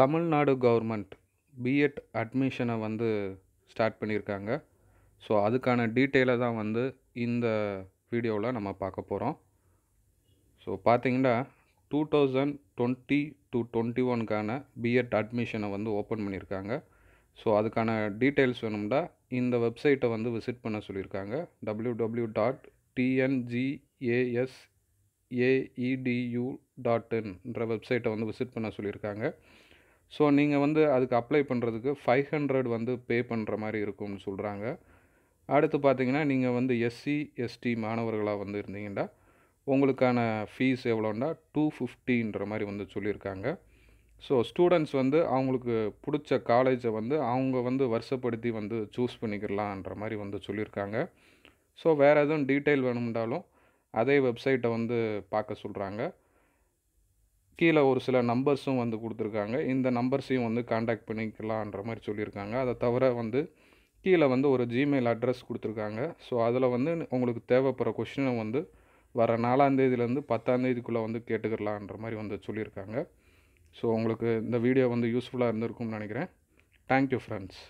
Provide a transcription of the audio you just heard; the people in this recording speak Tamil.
தமிழ்நாடு கவர்மெண்ட் பிஎட் அட்மிஷனை வந்து ஸ்டார்ட் பண்ணியிருக்காங்க. ஸோ அதுக்கான டீட்டெயிலை தான் வந்து இந்த வீடியோவில் நம்ம பார்க்க போகிறோம். ஸோ பார்த்தீங்கன்னா 2020-21க்கான பிஎட் அட்மிஷனை வந்து ஓப்பன் பண்ணியிருக்காங்க. ஸோ அதுக்கான டீட்டெயில்ஸ் வேணும்னா இந்த வெப்சைட்டை வந்து விசிட் பண்ண சொல்லியிருக்காங்க. www.tngsaedu.inன்ற வெப்சைட்டை வந்து விசிட் பண்ண சொல்லியிருக்காங்க. ஸோ நீங்கள் வந்து அதுக்கு அப்ளை பண்ணுறதுக்கு 500 வந்து பே பண்ணுற மாதிரி இருக்கும்னு சொல்கிறாங்க. அடுத்து பார்த்தீங்கன்னா நீங்கள் வந்து எஸ்சி எஸ்டி மாணவர்களாக வந்து இருந்தீங்கன்னா உங்களுக்கான ஃபீஸ் எவ்வளோன்னா 250ன்ற மாதிரி வந்து சொல்லியிருக்காங்க. ஸோ ஸ்டூடெண்ட்ஸ் வந்து அவங்களுக்கு பிடிச்ச காலேஜை வந்து அவங்க வந்து வருஷப்படுத்தி வந்து சூஸ் பண்ணிக்கலான்ற மாதிரி வந்து சொல்லியிருக்காங்க. ஸோ வேறு எதுவும் டீட்டெயில் வேணும்னாலும் அதே வெப்சைட்டை வந்து பார்க்க சொல்கிறாங்க. கீழே ஒரு சில நம்பர்ஸும் வந்து கொடுத்துருக்காங்க. இந்த நம்பர்ஸையும் வந்து காண்டாக்ட் பண்ணிக்கலான்ற மாதிரி சொல்லியிருக்காங்க. அதை தவிர வந்து கீழே வந்து ஒரு ஜிமெயில் அட்ரஸ் கொடுத்துருக்காங்க. ஸோ அதில் வந்து உங்களுக்கு தேவைப்படுற கொஷினை வந்து வர 4ஆம் தேதியிலேருந்து 10ஆம் தேதிக்குள்ளே வந்து கேட்டுக்கலான்ற மாதிரி வந்து சொல்லியிருக்காங்க. ஸோ உங்களுக்கு இந்த வீடியோ வந்து யூஸ்ஃபுல்லாக இருந்திருக்கும்னு நினைக்கிறேன். Thank you friends.